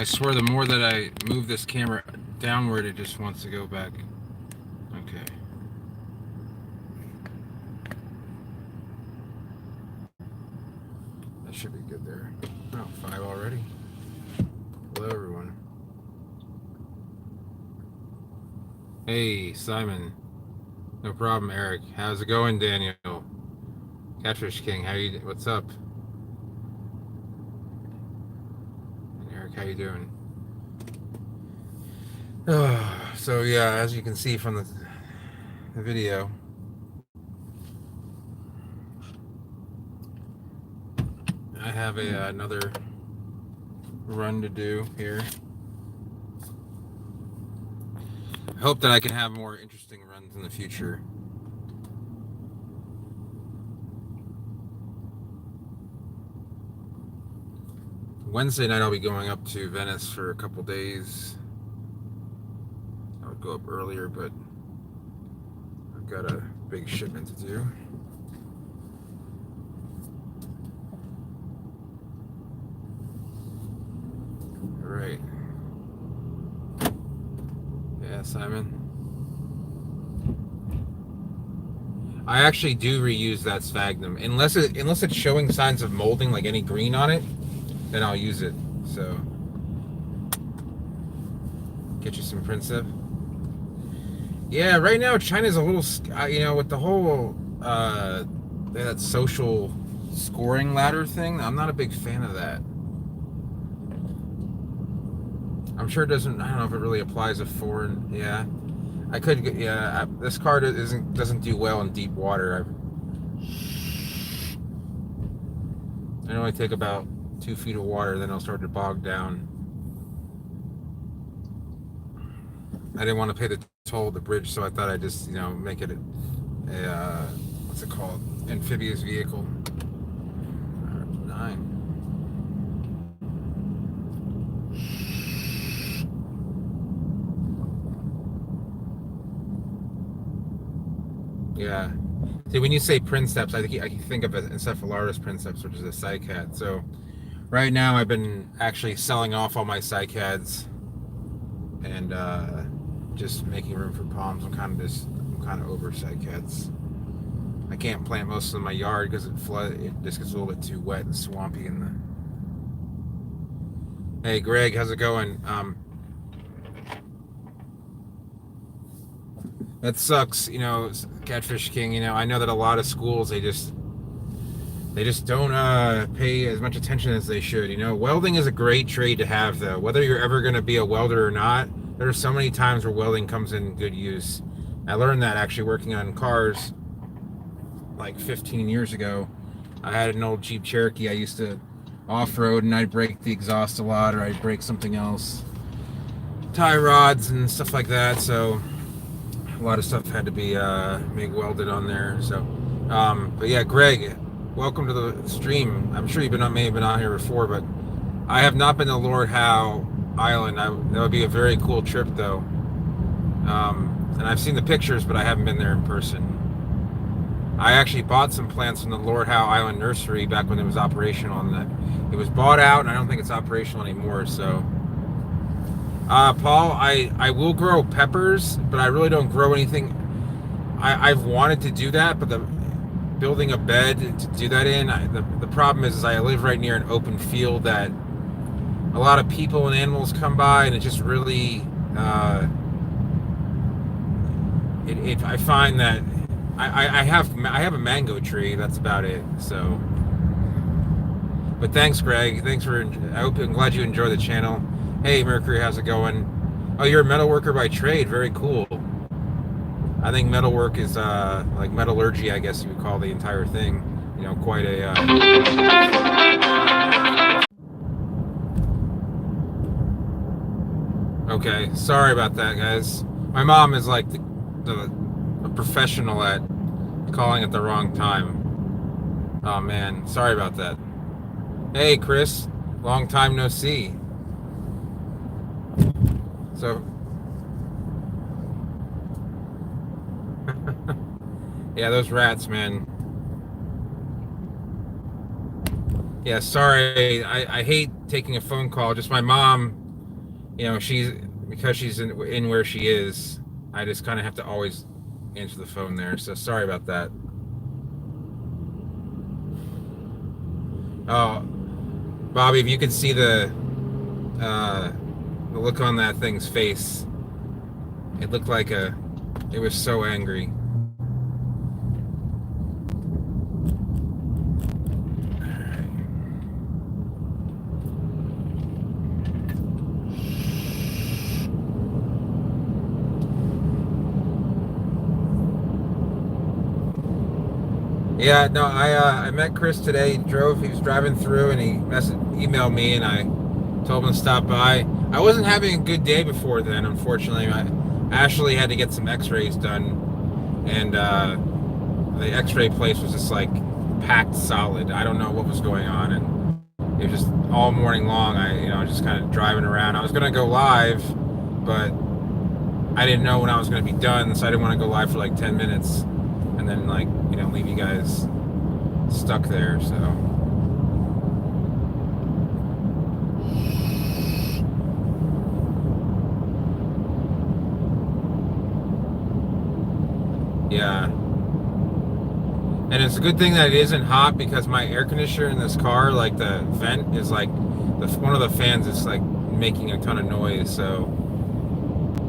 I swear the more that I move this camera downward, it just wants to go back. Okay. That should be good there. Oh, 5 already. Hello, everyone. Hey, Simon. No problem, Eric. How's it going, Daniel? Catfish King, what's up? And Eric, how you doing? So yeah, as you can see from the video, I have another run to do here. I hope that I can have more interesting runs in the future. Wednesday night I'll be going up to Venice for a couple days. I would go up earlier, but I've got a big shipment to do. All right. Yeah, Simon. I actually do reuse that sphagnum, unless it's showing signs of molding, like any green on it, then I'll use it. So, get you some Princep. Yeah, right now China's a little, with the whole that social scoring ladder thing. I'm not a big fan of that. I'm sure it doesn't. I don't know if it really applies to foreign. Yeah, I could. Yeah, this car doesn't do well in deep water. I only take about 2 feet of water, then I'll start to bog down. I didn't want to pay the toll of the bridge, so I thought I'd just, make it a what's it called? Amphibious vehicle. 9. Yeah. See, when you say princeps, I think of Encephalaris princeps, which is a cycad. So right now I've been actually selling off all my cycads and just making room for palms. I'm kind of over cycads. I can't plant most of them in my yard because it just gets a little bit too wet and swampy in the. Hey Greg, how's it going? That sucks, Catfish King. I know that a lot of schools they just don't pay as much attention as they should. Welding is a great trade to have, though. Whether you're ever going to be a welder or not, there are so many times where welding comes in good use. I learned that actually working on cars like 15 years ago. I had an old Jeep Cherokee. I used to off-road, and I'd break the exhaust a lot, or I'd break something else, tie rods and stuff like that. So a lot of stuff had to be MIG welded on there. So, but yeah, Greg, welcome to the stream. I'm sure may have been on here before, but I have not been to Lord Howe Island. That would be a very cool trip, though. And I've seen the pictures, but I haven't been there in person. I actually bought some plants from the Lord Howe Island nursery back when it was operational, and it was bought out, and I don't think it's operational anymore. So, Paul, I will grow peppers, but I really don't grow anything. I've wanted to do that, but building a bed to do that in, the problem is I live right near an open field that a lot of people and animals come by, and it just really I find that I have a mango tree. That's about it. So, but thanks, Greg. I'm glad you enjoy the channel. Hey, Mercury, how's it going? Oh, you're a metal worker by trade. Very cool. I think metalwork is like metallurgy, I guess you would call the entire thing. Quite a. Okay, sorry about that, guys. My mom is like a professional at calling at the wrong time. Oh man, sorry about that. Hey, Chris, long time no see. So. Yeah, those rats, man. Yeah, sorry. I hate taking a phone call. Just my mom you know, because she's in where she is, I just kind of have to always answer the phone there. So sorry about that. Oh, Bobby, if you could see uh, the look on that thing's face, it looked like it was so angry. Yeah, no, I met Chris today. He was driving through, and emailed me, and I told him to stop by. I wasn't having a good day before then, unfortunately. I actually had to get some X-rays done, and the X-ray place was just like packed solid. I don't know what was going on, and it was just all morning long. Just kind of driving around. I was gonna go live, but I didn't know when I was gonna be done, so I didn't want to go live for like 10 minutes, and then leave you guys stuck there. So yeah. And it's a good thing that it isn't hot because my air conditioner in this car, like the vent is like one of the fans is like making a ton of noise. So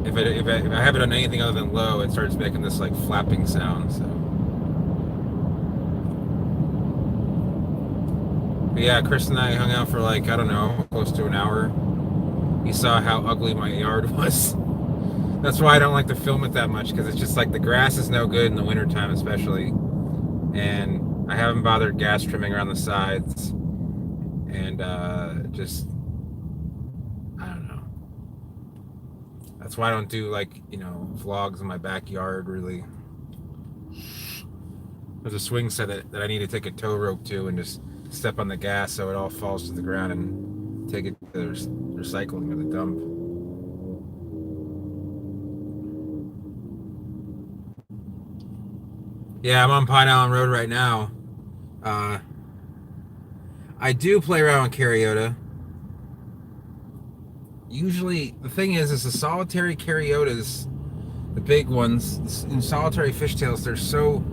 if I have it on anything other than low, it starts making this like flapping sound. So but yeah, Chris and I hung out for like, I don't know, close to an hour. He saw how ugly my yard was. That's why I don't like to film it that much, because it's just like the grass is no good in the wintertime especially. And I haven't bothered gas trimming around the sides. And just, I don't know. That's why I don't do vlogs in my backyard really. There's a swing set that I need to take a tow rope to and just step on the gas so it all falls to the ground and take it to the recycling or the dump. Yeah, I'm on Pine Island Road right now. Uh, I do play around with Cariota. Usually, the thing is the solitary Cariotas, the big ones, in solitary fishtails, they're so,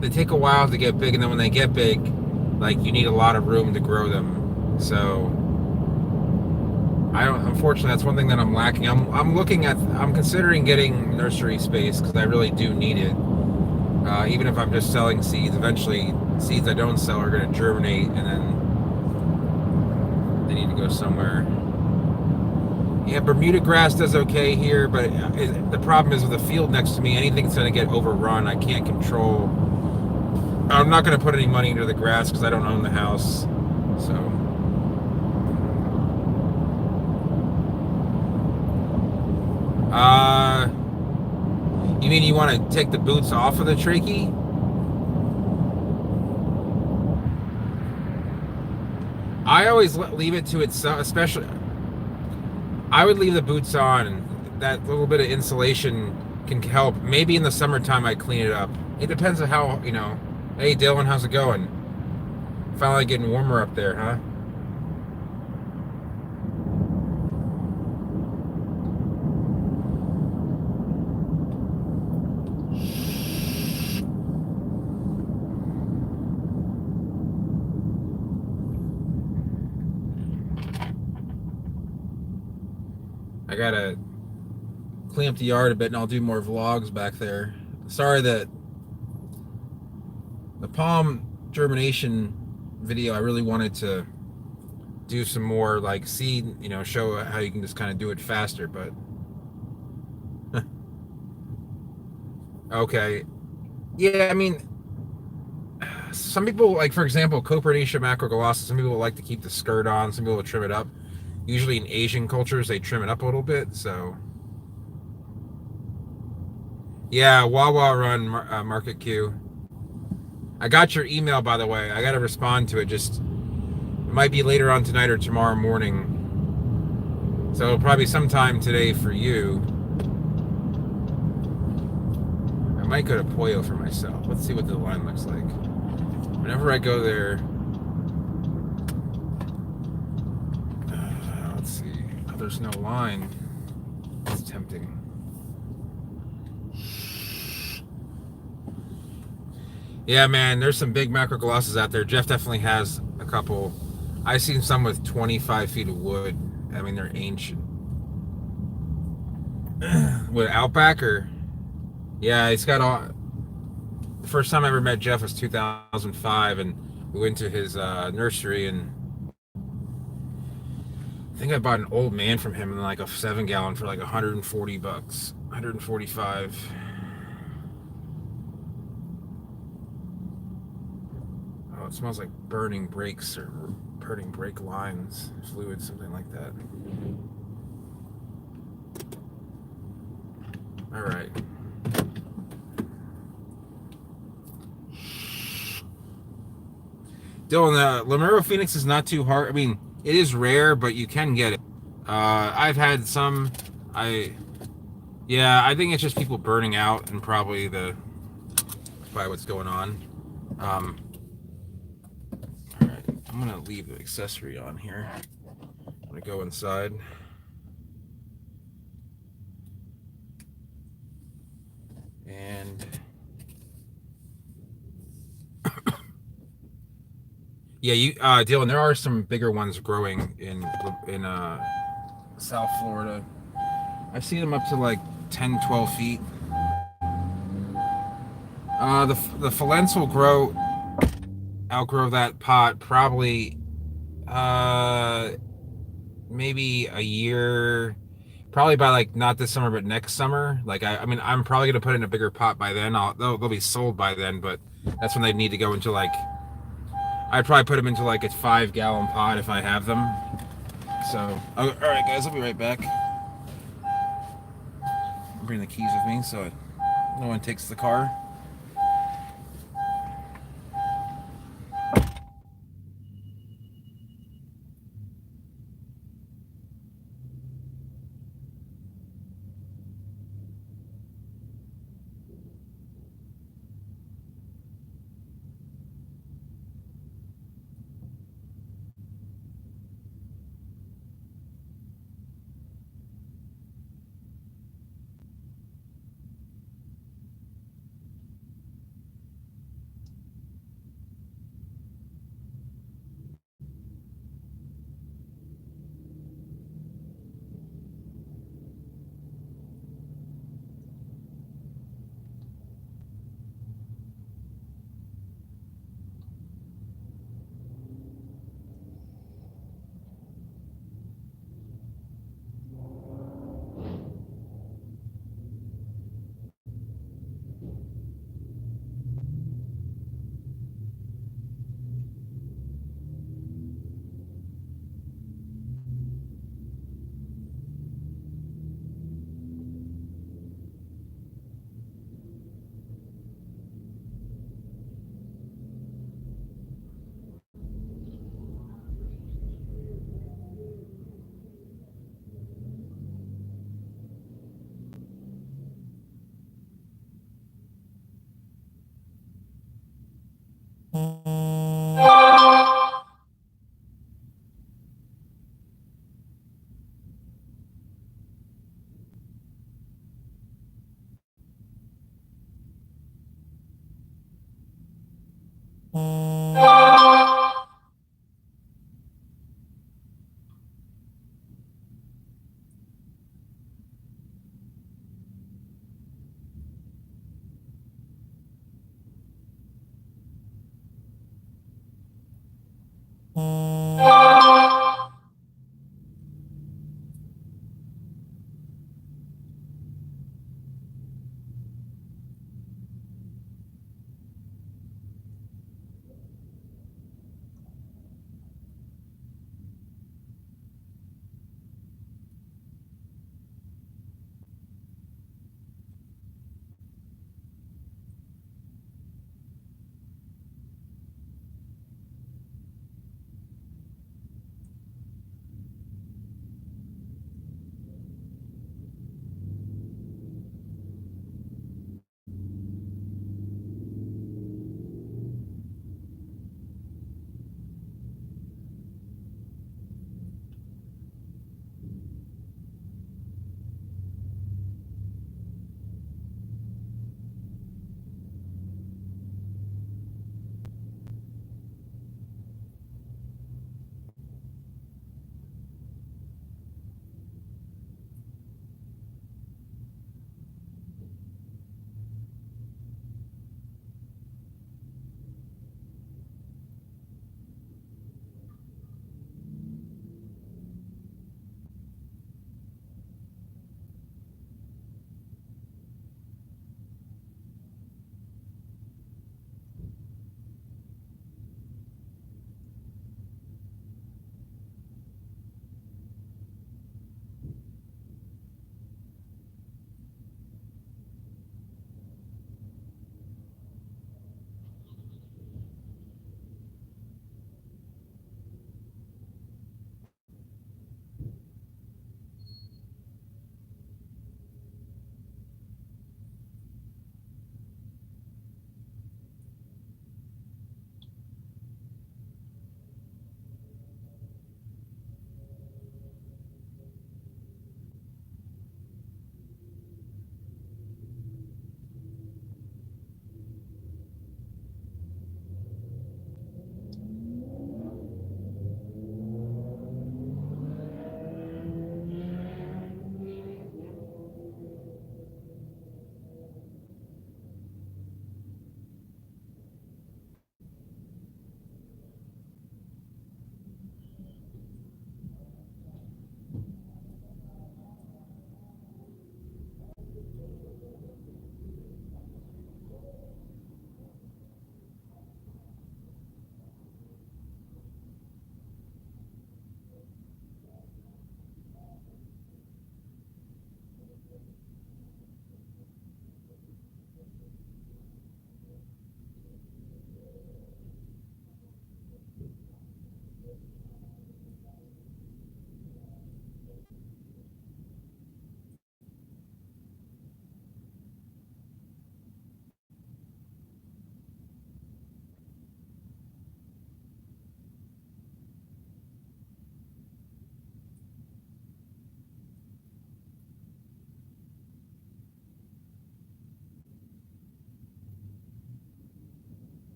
they take a while to get big, and then when they get big, like, you need a lot of room to grow them. So, unfortunately, that's one thing that I'm lacking. I'm considering getting nursery space because I really do need it. Even if I'm just selling seeds, eventually seeds I don't sell are going to germinate, and then they need to go somewhere. Yeah, Bermuda grass does okay here, but the problem is with the field next to me, anything's going to get overrun. I can't control. I'm not going to put any money into the grass because I don't own the house. So. You mean you want to take the boots off of the trachea? I always leave it to itself, especially. I would leave the boots on, and that little bit of insulation can help. Maybe in the summertime I clean it up. It depends on how, Hey Dylan, how's it going? Finally getting warmer up there, huh? I gotta clean up the yard a bit, and I'll do more vlogs back there. Sorry that the palm germination video, I really wanted to do some more like seed, show how you can just kind of do it faster, but okay. Yeah, I mean, some people, like, for example, Copernicia macroglossa, some people like to keep the skirt on, some people will trim it up. Usually in Asian cultures, they trim it up a little bit, so. Yeah, Wawa Run, Market Q. I got your email, by the way. I got to respond to it. It might be later on tonight or tomorrow morning. So it'll probably be sometime today for you. I might go to Pollo for myself. Let's see what the line looks like. Whenever I go there, there's no line. It's tempting. Yeah, man, there's some big macro glosses out there. Jeff definitely has a couple. I've seen some with 25 feet of wood. I mean, they're ancient. With Outback or yeah, he's got all. The first time I ever met Jeff was 2005, and we went to his nursery, and I think I bought an old man from him in like a 7 gallon for like $140, 145. Oh, it smells like burning brakes or burning brake lines, fluid, something like that. All right. Dylan, Lamero Phoenix is not too hard. I mean, it is rare, but you can get it. I've had some. Yeah, I think it's just people burning out and probably what's going on. All right, I'm gonna leave the accessory on here. I'm gonna go inside. And yeah, Dylan, there are some bigger ones growing in South Florida. I've seen them up to like 10, 12 feet. The Falents will outgrow that pot probably uh maybe a year, probably by like not this summer but next summer. Like I mean I'm probably gonna put it in a bigger pot by then. They'll be sold by then, but that's when they need to go into like I'd probably put them into like a 5 gallon pot if I have them. So all right guys, I'll be right back. I'll bring the keys with me so no one takes the car.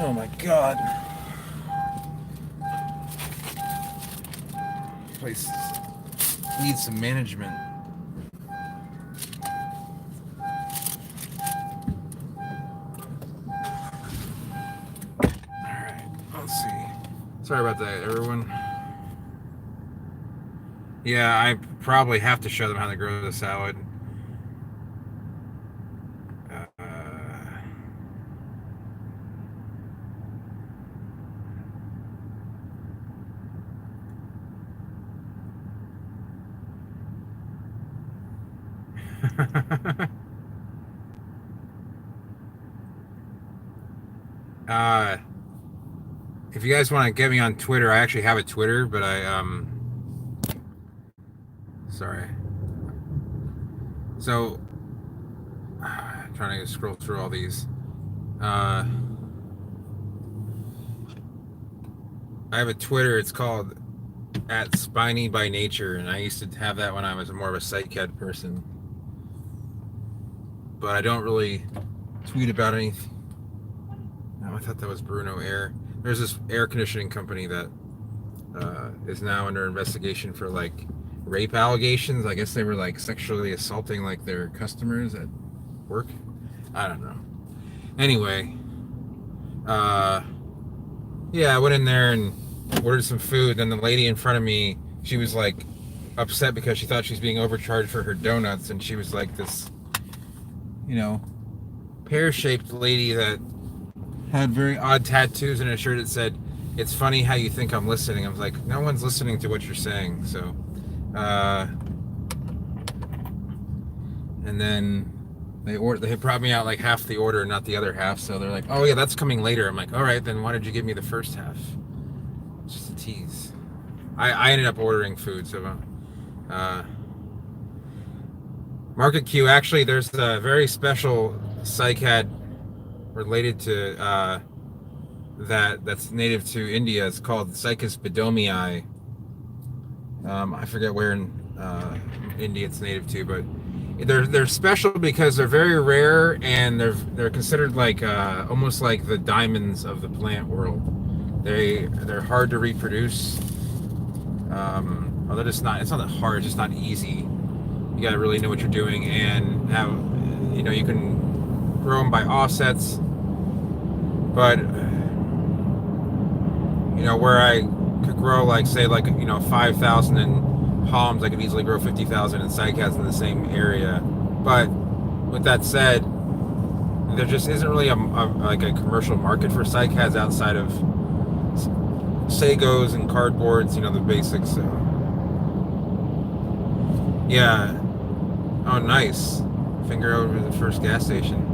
Oh my god. Place needs some management. Alright, let's see. Sorry about that, everyone. Yeah, I probably have to show them how to grow the salad. uh, if you guys want to get me on Twitter, I actually have a Twitter, but sorry. So, trying to scroll through all these. I have a Twitter. It's called @Spiny by Nature, and I used to have that when I was more of a SiteCAD person. But I don't really tweet about anything. No, I thought that was Bruno Air. There's this air conditioning company that is now under investigation for like rape allegations. I guess they were like sexually assaulting like their customers at work. I don't know. Anyway, yeah, I went in there and ordered some food. Then the lady in front of me, she was like upset because she thought she was being overcharged for her donuts, and she was like this, pear-shaped lady that had very odd tattoos and a shirt that said, "It's funny how you think I'm listening." I was like, no one's listening to what you're saying. So, and then they brought me out like half the order, not the other half. So they're like, "Oh yeah, that's coming later." I'm like, "All right, then why did you give me the first half?" It's just a tease. I ended up ordering food. So, Market Q. Actually, there's a very special cycad related to that's native to India. It's called Cycas bedomii. I forget where in India it's native to, but they're special because they're very rare, and they're considered like almost like the diamonds of the plant world. They're hard to reproduce. Although it's not that hard. It's just not easy. You got to really know what you're doing, and have you can grow them by offsets. But where I could grow like say 5,000 in palms, I could easily grow 50,000 in cycads in the same area. But with that said, there just isn't really a commercial market for cycads outside of sagos and cardboards, the basics. So yeah. Oh, nice. Finger over the first gas station.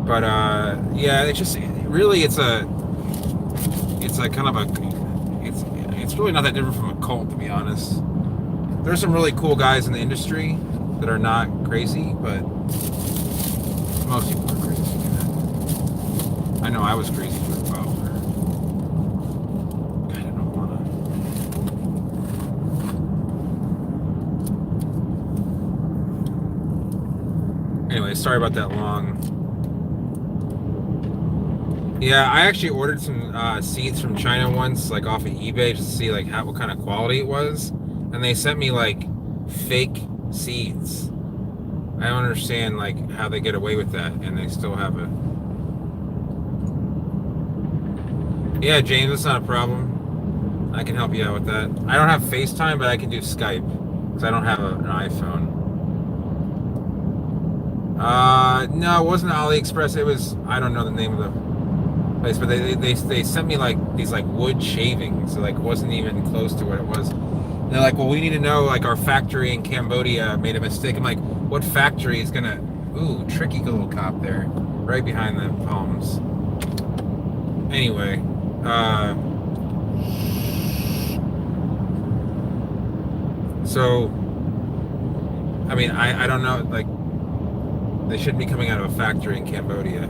But yeah, it's just really it's like kind of it's really not that different from a cult, to be honest. There's some really cool guys in the industry that are not crazy, but most people are crazy. I know I was crazy for a while. I don't wanna. Anyway, sorry about that long. Yeah, I actually ordered some seeds from China once, like off of eBay, just to see like what kind of quality it was, and they sent me like fake seeds. I don't understand like how they get away with that, and they still have a. Yeah, James, that's not a problem. I can help you out with that. I don't have FaceTime, but I can do Skype because I don't have an iPhone. No, it wasn't AliExpress. It was, I don't know the name of the place, but they sent me like these like wood shavings, so like it wasn't even close to what it was. And they're like, well, we need to know like our factory in Cambodia made a mistake. I'm like, what factory is gonna? Ooh, tricky little cop there, right behind the palms. Anyway, so I mean, I don't know, like they shouldn't be coming out of a factory in Cambodia.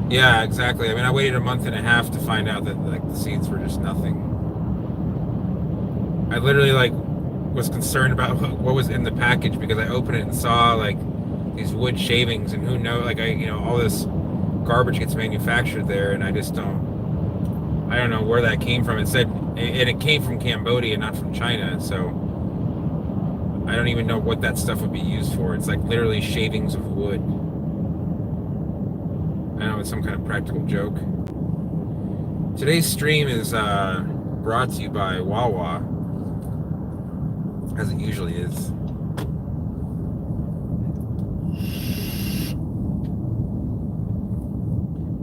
Yeah, exactly. I mean, I waited a month and a half to find out that like the seeds were just nothing. I literally like was concerned about what was in the package because I opened it and saw like these wood shavings, and who knows, like all this garbage gets manufactured there, and I don't know where that came from. It said, and it came from Cambodia, not from China, so I don't even know what that stuff would be used for. It's like literally shavings of wood. I know it's some kind of practical joke. Today's stream is brought to you by Wawa, as it usually is.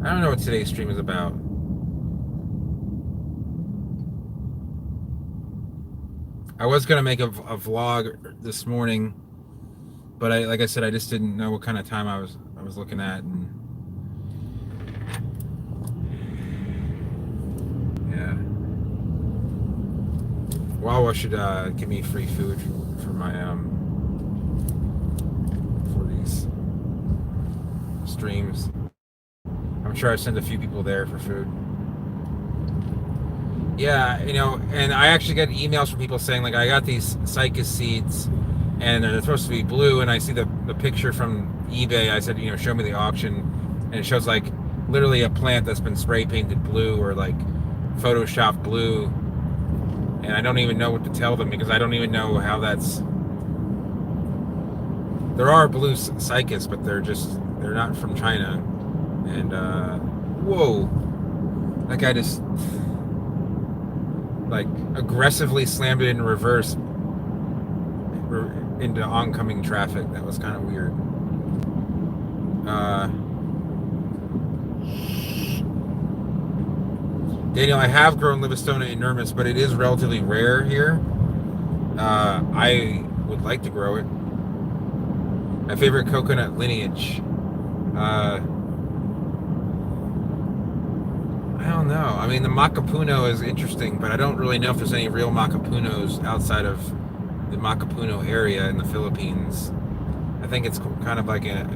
I don't know what today's stream is about. I was gonna make a vlog this morning, but like I said, I just didn't know what kind of time I was looking at, and yeah. Wawa should give me free food for my for these streams. I'm sure I've sent a few people there for food. Yeah, and I actually get emails from people saying, like, I got these cycas seeds and they're supposed to be blue, and I see the picture from eBay. I said, show me the auction, and it shows like literally a plant that's been spray painted blue or like Photoshop blue, and I don't even know what to tell them because I don't even know how that's. There are blue cycas, but they're not from China. And whoa, that guy just like aggressively slammed it in reverse into oncoming traffic. That was kind of weird. Daniel, I have grown Livistona inermis, but it is relatively rare here. I would like to grow it. My favorite coconut lineage. I don't know. I mean, the Makapuno is interesting, but I don't really know if there's any real Makapunos outside of the Makapuno area in the Philippines. I think it's kind of like an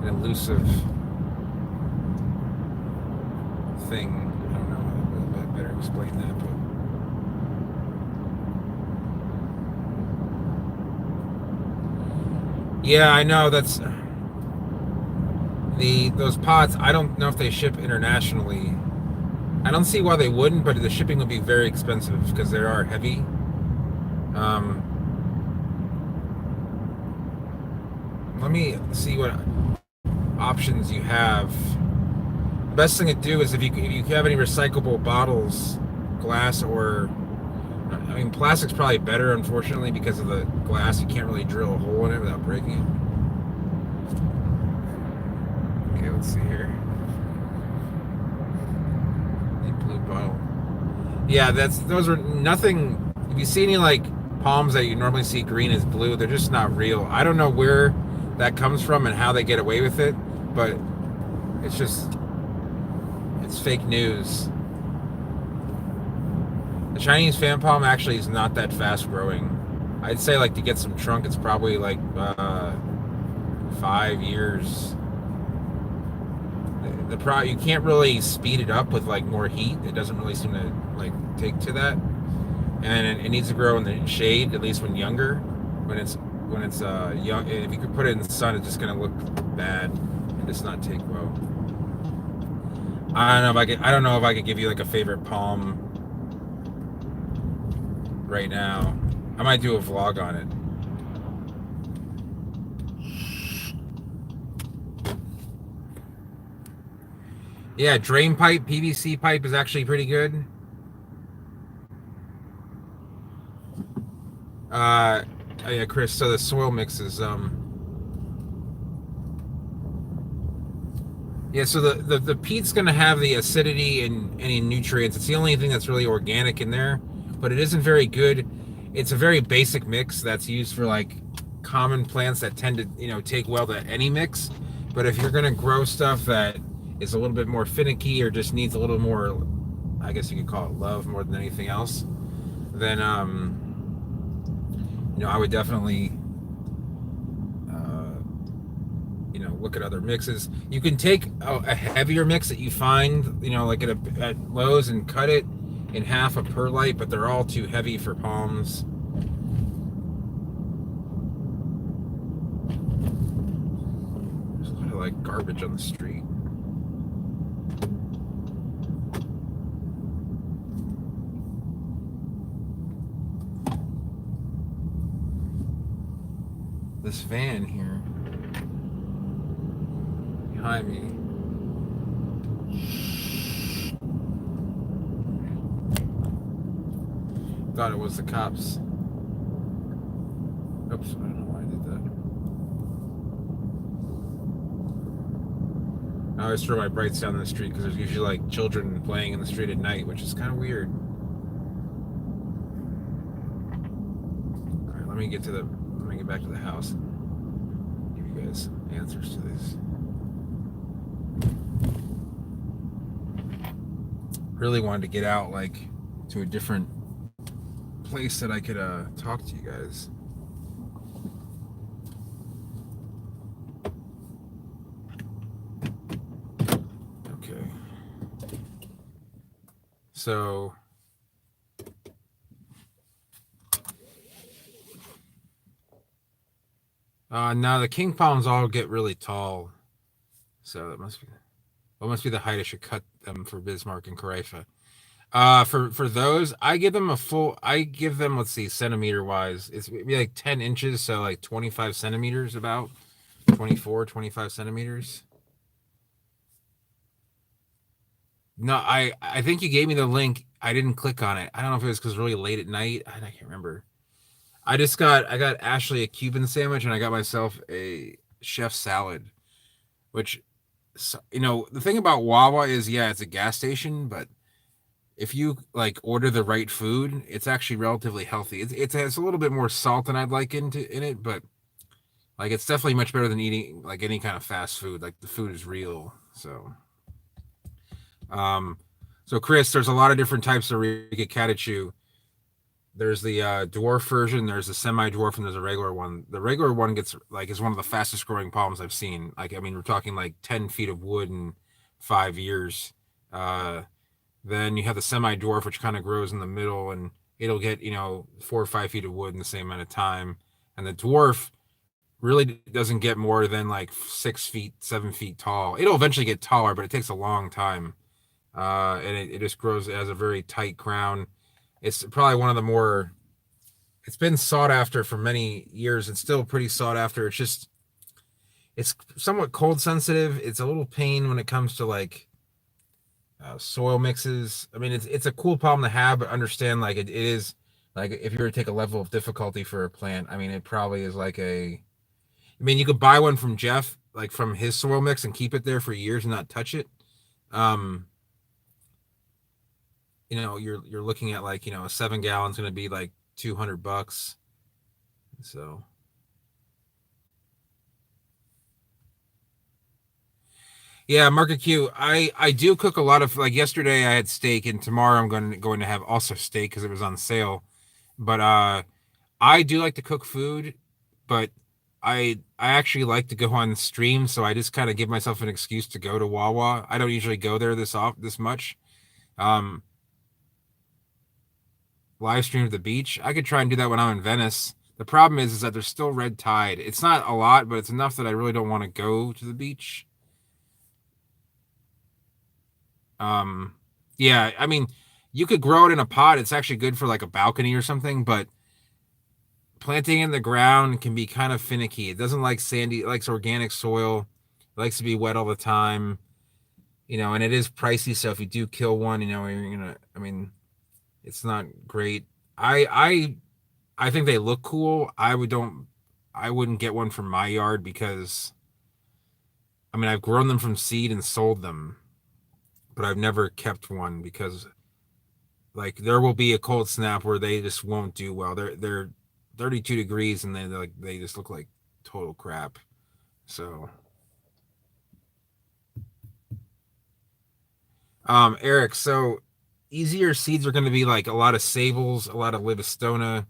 elusive thing. I don't know. I better explain that, but yeah, I know that's. Those pots, I don't know if they ship internationally. I don't see why they wouldn't, but the shipping would be very expensive because they are heavy. Let me see what options you have. The best thing to do is if you have any recyclable bottles, glass or plastic's probably better, unfortunately, because of the glass. You can't really drill a hole in it without breaking it. Okay, let's see here. The blue bottle. Yeah, those are nothing. If you see any like palms that you normally see green as blue, they're just not real. I don't know where that comes from and how they get away with it, but it's fake news. The Chinese fan palm actually is not that fast growing. I'd say like to get some trunk, it's probably like 5 years. You can't really speed it up with like more heat. It doesn't really seem to like take to that, and it needs to grow in the shade, at least when younger. When it's young, if you could put it in the sun, it's just gonna look bad and just not take well. I don't know if I could give you like a favorite palm right now. I might do a vlog on it. Yeah, drain pipe, PVC pipe is actually pretty good. Oh yeah, Chris, so the soil mix is yeah, so the peat's gonna have the acidity and any nutrients. It's the only thing that's really organic in there, but it isn't very good. It's a very basic mix that's used for like common plants that tend to take well to any mix. But if you're gonna grow stuff that is a little bit more finicky or just needs a little more, I guess you could call it love more than anything else, then I would definitely look at other mixes. You can take a heavier mix that you find like at Lowe's and cut it in half a perlite, but they're all too heavy for palms. like garbage on the street. This van here behind me. Thought it was the cops. Oops, I don't know why I did that. I always throw my brights down the street because there's usually like children playing in the street at night, which is kind of weird. All right, let me get back to the house. Give you guys answers to this. Really wanted to get out like to a different place that I could talk to you guys. Okay. So now the king palms all get really tall. So that must be the height I should cut them for Bismarck and Carafa. For those, I give them let's see, centimeter wise, it's maybe like 10 inches, so like 25 centimeters, about 24, 25 centimeters. No, I think you gave me the link. I didn't click on it. I don't know if it was because really late at night. I can't remember. I got Ashley a Cuban sandwich and I got myself a chef salad, which, the thing about Wawa is, yeah, it's a gas station, but if you like order the right food, it's actually relatively healthy. It has a little bit more salt than I'd like in it, but like it's definitely much better than eating like any kind of fast food. Like the food is real. Um, so Chris, there's a lot of different types of Riga Catachu. There's the dwarf version, there's a semi-dwarf, and there's a regular one. The regular one is one of the fastest growing palms I've seen. Like, I mean, we're talking like 10 feet of wood in 5 years. Then you have the semi-dwarf, which kind of grows in the middle, and it'll get 4 or 5 feet of wood in the same amount of time. And the dwarf really doesn't get more than like 6 feet, 7 feet tall. It'll eventually get taller, but it takes a long time. And it just grows. It has a very tight crown. It's probably one of the more. It's been sought after for many years. It's still pretty sought after. It's somewhat cold sensitive. It's a little pain when it comes to like soil mixes. I mean, it's a cool problem to have, but understand like it is like if you were to take a level of difficulty for a plant. I mean, it probably is like a. I mean, you could buy one from Jeff, like from his soil mix, and keep it there for years and not touch it. You're looking at like a 7 gallon's going to be like $200. So yeah, Market Q. I do cook a lot of, like, yesterday I had steak, and tomorrow I'm going to have also steak because it was on sale. But I do like to cook food, but I actually like to go on stream, so I just kind of give myself an excuse to go to Wawa. I don't usually go there this much. Um, Live stream at the beach. I could try and do that when I'm in Venice. The problem is that there's still red tide. It's not a lot, but it's enough that I really don't want to go to the beach. Yeah, I mean, you could grow it in a pot. It's actually good for like a balcony or something, but planting in the ground can be kind of finicky. It doesn't like sandy, it likes organic soil. It likes to be wet all the time. And it is pricey, so if you do kill one, I mean, it's not great. I think they look cool. I wouldn't get one from my yard because I mean, I've grown them from seed and sold them, but I've never kept one because like there will be a cold snap where they just won't do well. They're 32 degrees and they just look like total crap. So Eric, so easier seeds are going to be like a lot of Sables, a lot of Livistona.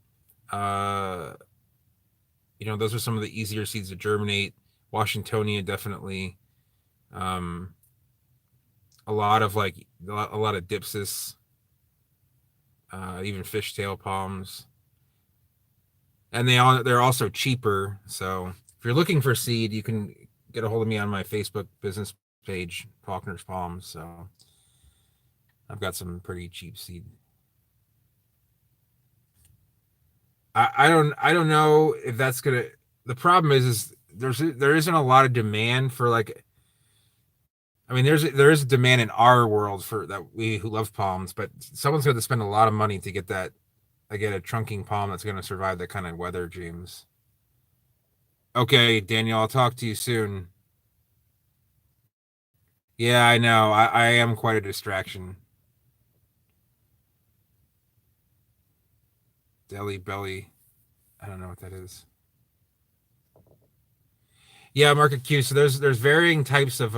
Uh, those are some of the easier seeds to germinate. Washingtonia, definitely. Um, a lot of Dipsis, even fishtail palms, and they're also cheaper. So if you're looking for seed, you can get a hold of me on my Facebook business page, Faulkner's Palms. So I've got some pretty cheap seed. I don't know if that's gonna. The problem is there isn't a lot of demand for like. I mean, there is a demand in our world for that we who love palms, but someone's going to spend a lot of money to get that. I get a trunking palm that's going to survive that kind of weather, James. Okay, Daniel, I'll talk to you soon. Yeah, I know. I am quite a distraction. Deli belly. I don't know what that is. Yeah, market Q. So there's varying types of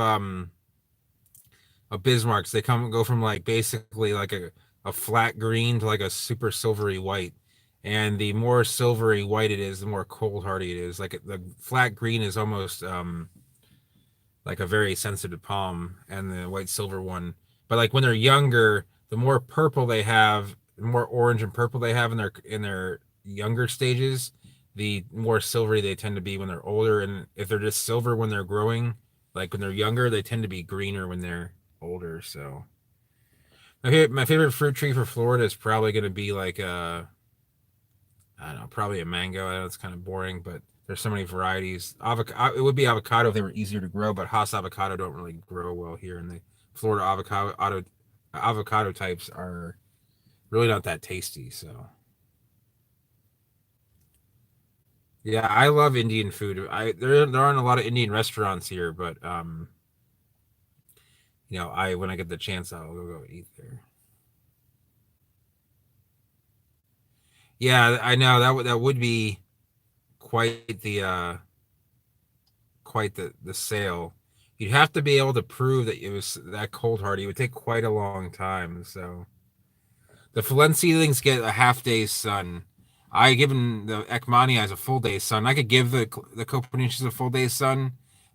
Bismarcks. They come go from like basically like a flat green to like a super silvery white. And the more silvery white it is, the more cold hardy it is. Like the flat green is almost like a very sensitive palm, and the white silver one. But like when they're younger, the more purple they have, the more orange and purple they have in their younger stages, the more silvery they tend to be when they're older. And if they're just silver when they're growing, like when they're younger, they tend to be greener when they're older. So my favorite fruit tree for Florida is probably going to be like I don't know, probably a mango. I know it's kind of boring, but there's so many varieties. Avocado, it would be avocado if they were easier to grow, but Hass avocado don't really grow well here, and the Florida avocado types are really not that tasty. So yeah, I love Indian food. There aren't a lot of Indian restaurants here, but I when I get the chance, I'll go eat there. Yeah, I know that would be quite the the sale. You'd have to be able to prove that it was that cold hardy. It would take quite a long time. So the Valencians get a half day's sun. I given the Ekmani as a full day's sun. I could give the Copernicians a full day's sun,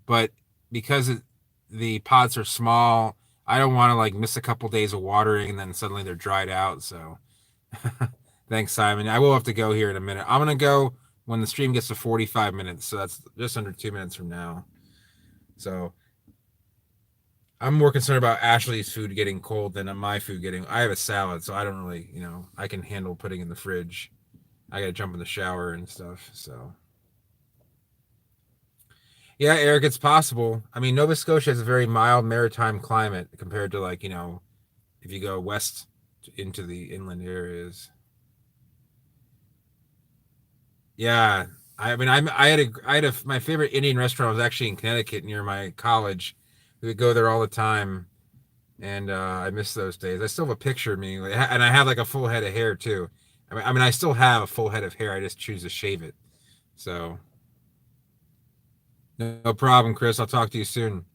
but because the pots are small, I don't want to like miss a couple days of watering and then suddenly they're dried out. So thanks, Simon. I will have to go here in a minute. I'm gonna go when the stream gets to 45 minutes. So that's just under 2 minutes from now. So I'm more concerned about Ashley's food getting cold than my food getting. I have a salad, so I don't really, I can handle putting in the fridge. I gotta jump in the shower and stuff. So yeah, Eric, it's possible. I mean, Nova Scotia has a very mild maritime climate compared to like if you go west into the inland areas. Yeah, I mean, my favorite Indian restaurant was actually in Connecticut near my college. We would go there all the time, and I miss those days. I still have a picture of me, and I have like a full head of hair too. I still have a full head of hair. I just choose to shave it. So no problem, Chris. I'll talk to you soon.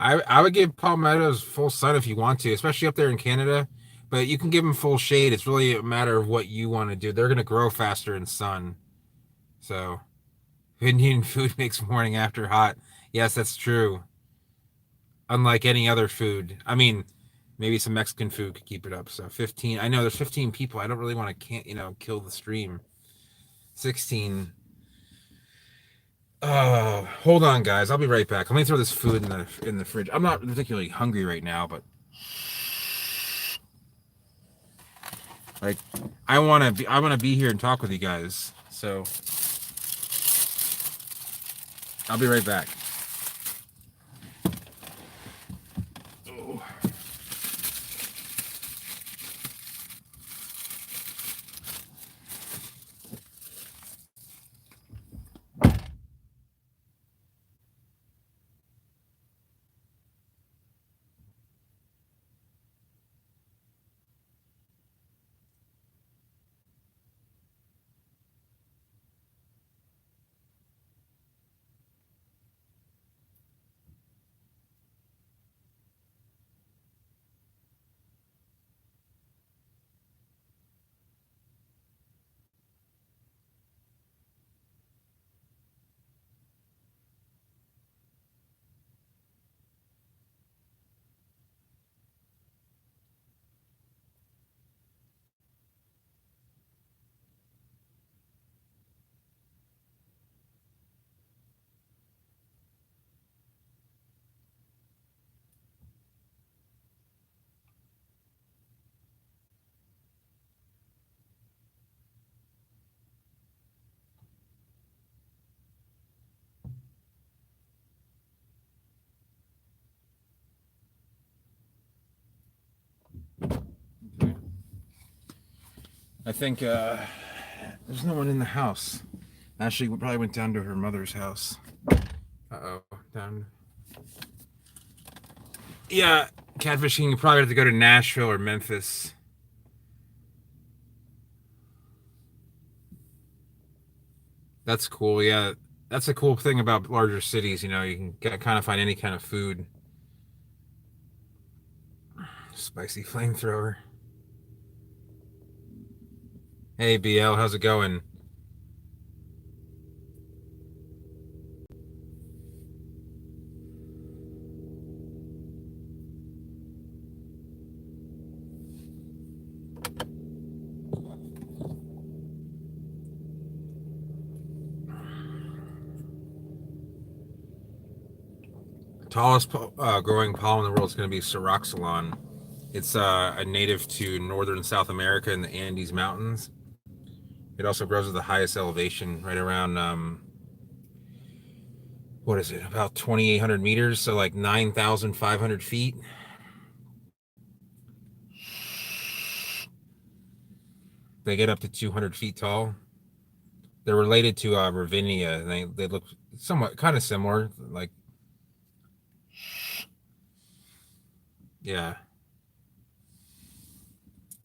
I would give palmettos full sun if you want to, especially up there in Canada. But you can give them full shade. It's really a matter of what you want to do. They're gonna grow faster in sun. So Indian food makes morning after hot. Yes, that's true. Unlike any other food. I mean, maybe some Mexican food could keep it up. So 15. I know there's 15 people. I don't really want to can't kill the stream. 16. Oh, hold on, guys. I'll be right back. Let me throw this food in the fridge. I'm not particularly hungry right now, but like I want to be here and talk with you guys. So I'll be right back. Oh. I think there's no one in the house. Ashley probably went down to her mother's house. Uh oh, down. Yeah, catfishing. You probably have to go to Nashville or Memphis. That's cool. Yeah, that's a cool thing about larger cities. You can kind of find any kind of food. Spicy flamethrower. Hey BL, how's it going? Tallest growing palm in the world is going to be Syroxylon. It's a native to northern South America in the Andes Mountains. It also grows at the highest elevation, right around what is it, about 2,800 meters, so like 9,500 feet. They get up to 200 feet tall. They're related to Ravinia, and they look somewhat kind of similar. Like, yeah.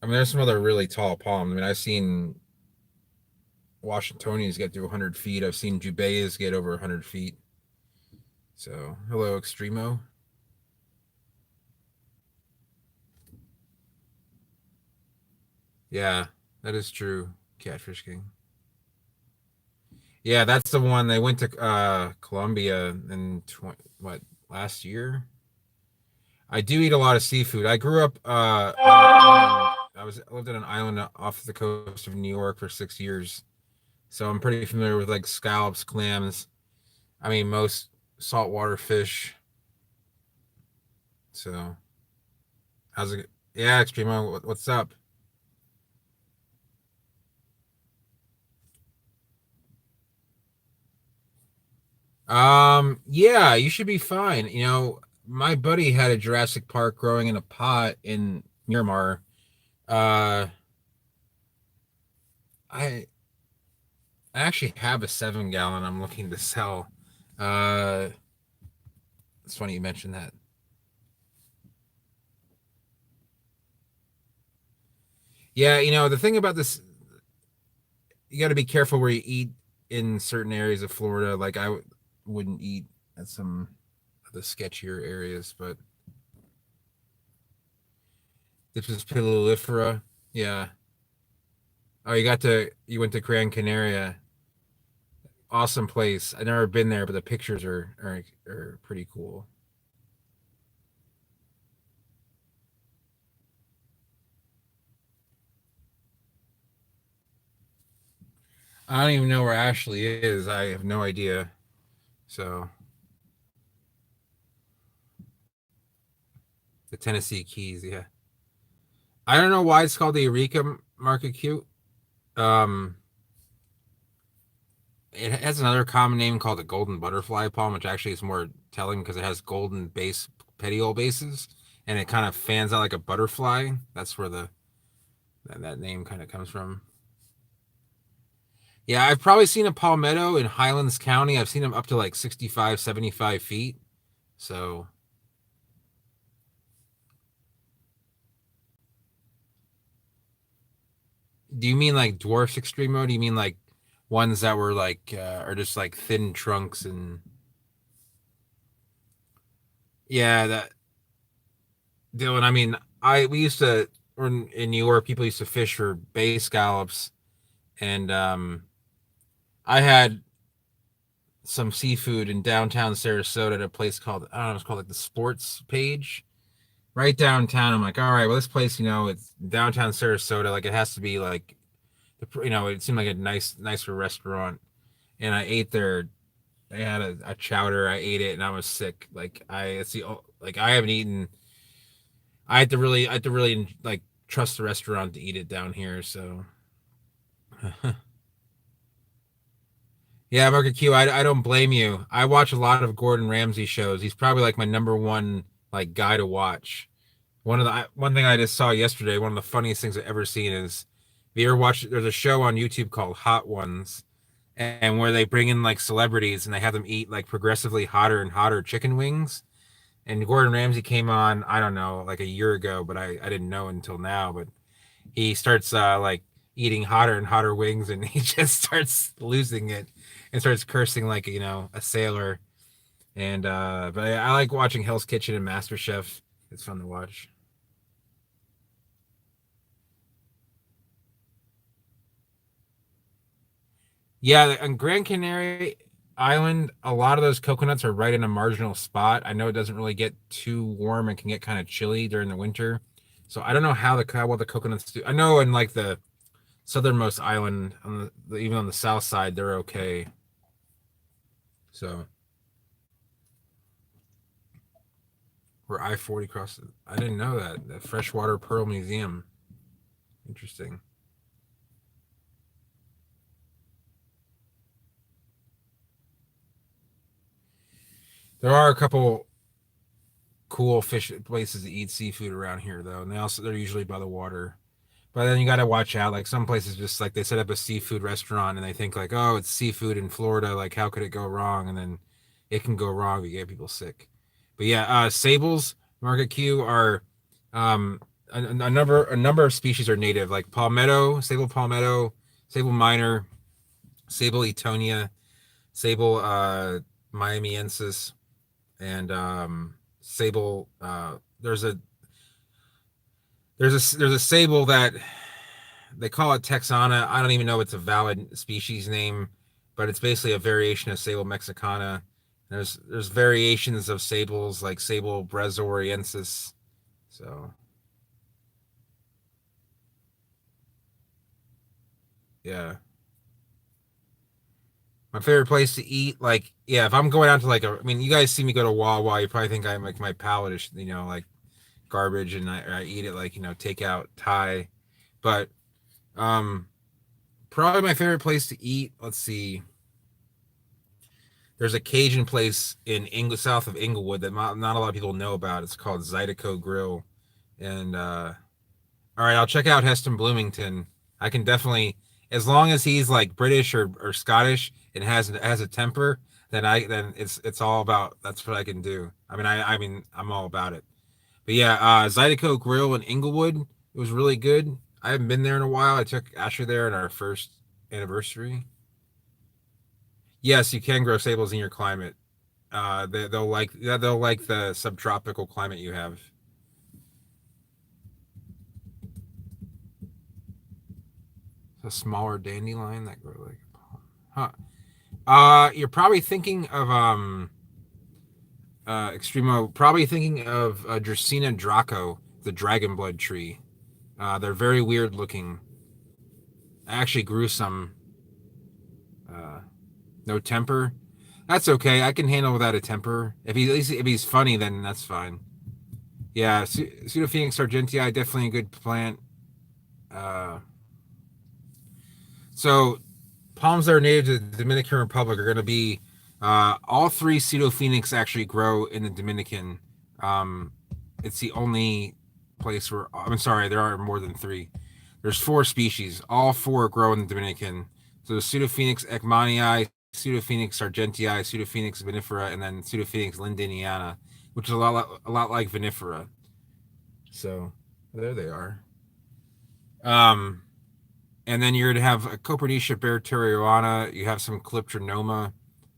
I mean, there's some other really tall palms. I mean, I've seen Washingtonians get to 100 feet. I've seen Jubeias get over 100 feet. So, hello, Extremo. Yeah, that is true. Catfish King. Yeah, that's the one. They went to Colombia in what, last year. I do eat a lot of seafood. I grew up I lived on an island off the coast of New York for 6 years, so I'm pretty familiar with like scallops, clams. I mean, most saltwater fish. So, how's it? Yeah, Extremo, what's up? Yeah, you should be fine. My buddy had a Jurassic Park growing in a pot in Miramar. Uh, I I actually have a 7 gallon I'm looking to sell. Uh, it's funny you mentioned that. Yeah, the thing about this, you got to be careful where you eat in certain areas of Florida. Like wouldn't eat at some of the sketchier areas, but this is pilulifera. Yeah. Oh, you went to Gran Canaria. Awesome place. I've never been there, but the pictures are pretty cool. I don't even know where Ashley is. I have no idea. So the Tennessee Keys, yeah. I don't know why it's called the Eureka Market Cute. Um, it has another common name called the Golden Butterfly Palm, which actually is more telling because it has golden base petiole bases, and it kind of fans out like a butterfly. That's where that name kind of comes from. Yeah, I've probably seen a palmetto in Highlands County. I've seen them up to like 65, 75 feet. So, do you mean like dwarfs extremo? Do you mean like ones that were like are just like thin trunks and yeah, that Dylan, I mean, I we used to or in New York, people used to fish for bay scallops, and I had some seafood in downtown Sarasota at a place called I don't know, it's called like the Sports Page, right downtown. I'm like, all right, well, this place, it's downtown Sarasota, like it has to be like, it seemed like a nicer restaurant, and I ate there. They had a chowder. I ate it, and I was sick. Like it's the like I haven't eaten. I had to really like trust the restaurant to eat it down here. So yeah, Market Q, I don't blame you. I watch a lot of Gordon Ramsay shows. He's probably like my number one like guy to watch. One thing I just saw yesterday, one of the funniest things I've ever seen is Have you ever watched? There's a show on YouTube called Hot Ones, and where they bring in like celebrities and they have them eat like progressively hotter and hotter chicken wings. And Gordon Ramsay came on, I don't know, like a year ago, but I didn't know until now. But he starts like eating hotter and hotter wings, and he just starts losing it and starts cursing like a sailor. And but I like watching Hell's Kitchen and MasterChef. It's fun to watch. Yeah, on Gran Canaria Island, a lot of those coconuts are right in a marginal spot. I know it doesn't really get too warm and can get kind of chilly during the winter. So I don't know how well the coconuts do. I know in like the southernmost island, even on the south side, they're okay. So where I-40 crosses, I didn't know that. The Freshwater Pearl Museum. Interesting. There are a couple cool fish places to eat seafood around here, though, and they're usually by the water. But then you got to watch out. Like some places, just like they set up a seafood restaurant and they think like, oh, it's seafood in Florida. Like, how could it go wrong? And then it can go wrong. You get people sick. But yeah, sables, Market Q are a number of species are native, like palmetto, sable minor, sable etonia, sable miamiensis, and sable. There's a sable that they call it Texana. I don't even know if it's a valid species name, but it's basically a variation of Sable mexicana. There's variations of sables like Sable brasiliensis. So yeah, my favorite place to eat, like yeah, if I'm going out to like I mean, you guys see me go to Wawa, you probably think I'm like my palate is like garbage, and I eat it like takeout Thai, but um probably my favorite place to eat. Let's see. There's a Cajun place in south of Inglewood that not a lot of people know about. It's called Zydeco Grill. And all right, I'll check out Heston Bloomington. I can definitely, as long as he's like British or Scottish and has a temper, then it's all about that's what I can do. I mean I'm all about it. But yeah, Zydeco Grill in Inglewood. It was really good. I haven't been there in a while. I took Asher there in our first anniversary. Yes, you can grow sables in your climate. They'll like the subtropical climate you have. A smaller dandelion that grow like huh. You're probably thinking of Extremo. Probably thinking of Dracaena Draco, the dragon blood tree. They're very weird looking. I actually grew some. Uh, no temper. That's okay. I can handle without a temper. If he's funny, then that's fine. Yeah, Pseudophoenix sargentii, definitely a good plant. Uh, so palms that are native to the Dominican Republic are going to be all three pseudophoenix actually grow in the Dominican. Um, it's the only place where I'm sorry, there are more than three. There's four species. All four grow in the Dominican. So the Pseudophoenix ekmanii, Pseudophoenix sargentii, Pseudophoenix vinifera, and then Pseudophoenix lindeniana, which is a lot like vinifera. So there they are. Um, and then you're going to have a Copernicia bearteriana. You have some Calyptronoma,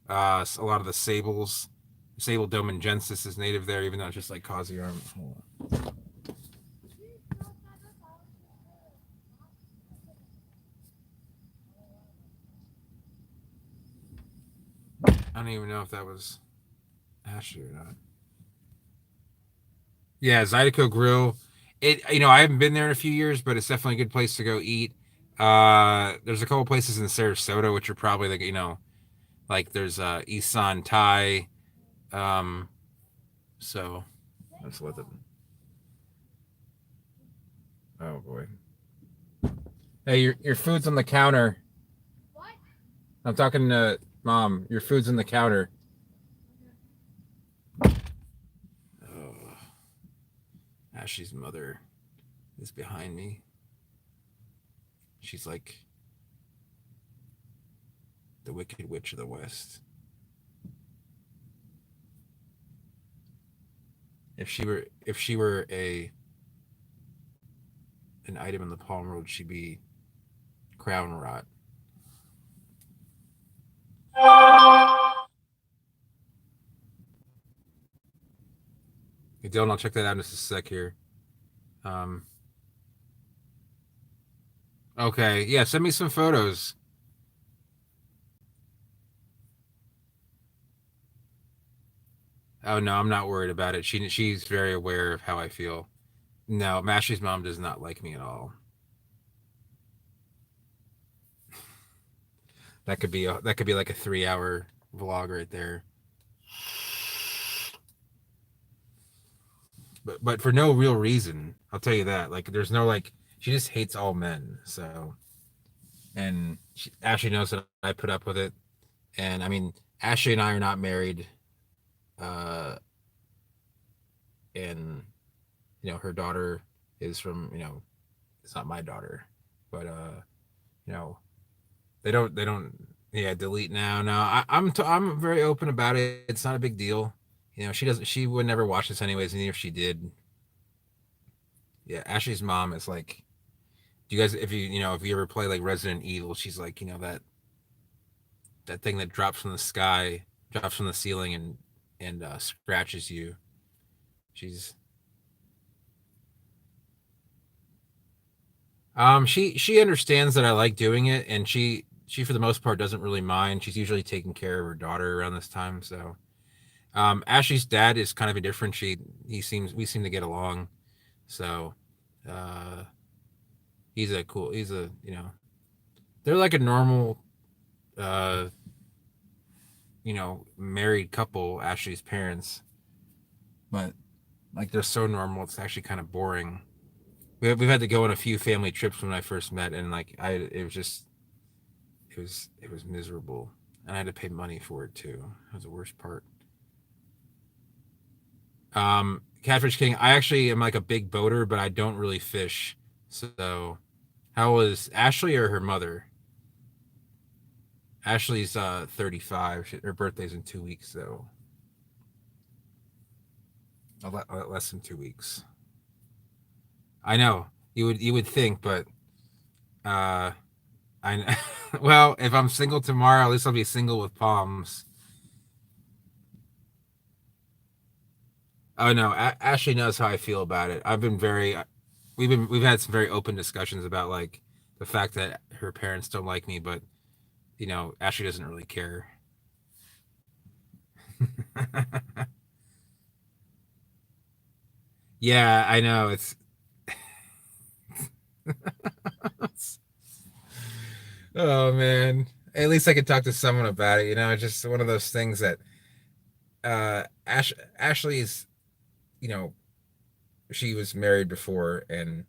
a lot of the sables. Sable domingensis is native there, even though it's just like Causey arm. I don't even know if that was Ashley or not. Yeah, Zydeco Grill. I haven't been there in a few years, but it's definitely a good place to go eat. There's a couple places in Sarasota which are probably like like there's Isan Thai. Um, so let's let them. Oh boy. Hey, your food's on the counter. I'm talking to mom. Your food's on the counter. Oh, Ashley's mother is behind me. She's like the Wicked Witch of the West. If she were a an item in the palm world, she'd be crown rot. Hey, Dylan, I'll check that out in just a sec here. Um, okay, yeah, send me some photos. Oh no, I'm not worried about it. She's very aware of how I feel. No, Mashy's mom does not like me at all. That could be like a 3 hour vlog right there. But for no real reason. I'll tell you that. Like there's no like she just hates all men. So and Ashley knows that I put up with it. And I mean, Ashley and I are not married. Uh, and her daughter is from it's not my daughter, but you know they don't yeah, delete now. No, I'm very open about it. It's not a big deal. She would never watch this anyways, and even if she did, yeah, Ashley's mom is like, do you guys, if you ever play like Resident Evil, she's like, that thing that drops from the ceiling and scratches you. She's she understands that I like doing it, and she for the most part doesn't really mind. She's usually taking care of her daughter around this time. So Ashley's dad is kind of a different. We seem to get along. So uh, he's a they're like a normal uh, married couple. Ashley's parents, but like they're so normal, it's actually kind of boring. We've had to go on a few family trips when I first met, and like it was just it was miserable, and I had to pay money for it too. That was the worst part. Catfish King. I actually am like a big boater, but I don't really fish. So, how was Ashley or her mother? Ashley's 35. Her birthday's in 2 weeks, so less than 2 weeks. I know you would think, but uh, I well, if I'm single tomorrow, at least I'll be single with palms. Oh no, Ashley knows how I feel about it. We've had some very open discussions about like the fact that her parents don't like me, but Ashley doesn't really care. Yeah, I know oh man. At least I could talk to someone about it. It's just one of those things that Ashley's, you know, she was married before, and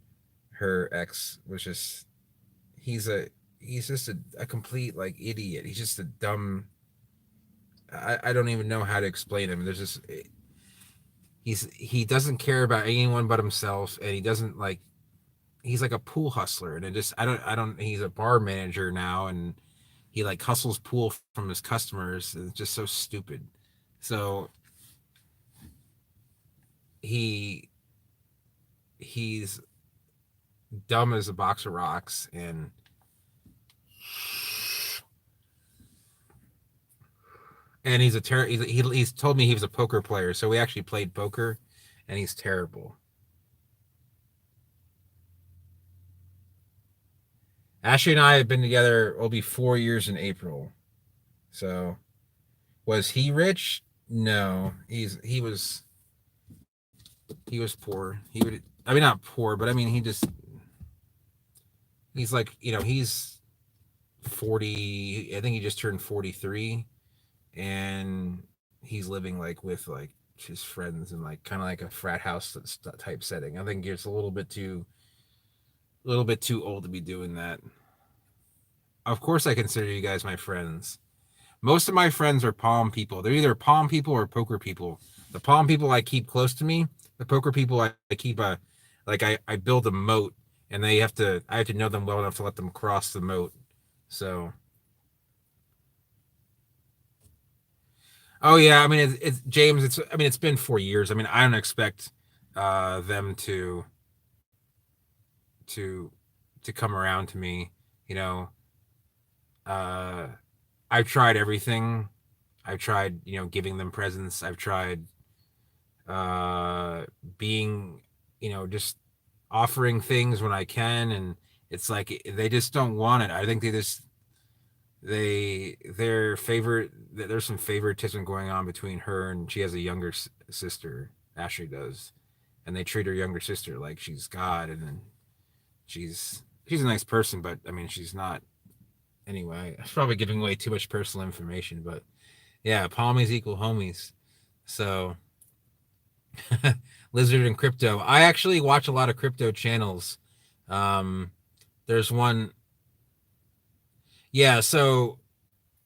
her ex was just he's a he's just a complete like idiot. He's just a dumb. I don't even know how to explain him. There's just he doesn't care about anyone but himself, and he doesn't like he's like a pool hustler, and it just I don't he's a bar manager now, and he like hustles pool from his customers, and it's just so stupid. So he he's dumb as a box of rocks, and he's told me he was a poker player, so we actually played poker, and he's terrible. Ashley and I have been together. It'll be 4 years in April. So was he rich? No, he was poor. He would, I mean, not poor, but I mean he's like he's 40. I think he just turned 43, and he's living like with like his friends and like kind of like a frat house type setting. I think it's a little bit too old to be doing that. Of course, I consider you guys my friends. Most of my friends are palm people. They're either palm people or poker people. The palm people I keep close to me. The poker people I keep I build a moat, and they have to. I have to know them well enough to let them cross the moat. So, oh yeah, I mean it's James. It's I mean it's been 4 years. I mean I don't expect them to to come around to me. You know, uh, I've tried everything. I've tried giving them presents. I've tried uh, being just offering things when I can, and it's like they just don't want it. I think their favorite there's some favoritism going on between her, and she has a younger sister. Ashley does, and they treat her younger sister like she's God, and then she's a nice person, but I mean she's not. Anyway, I'm probably giving away too much personal information, but yeah, palmies equal homies. So Lizard and crypto. I actually watch a lot of crypto channels. Um, there's one. Yeah, so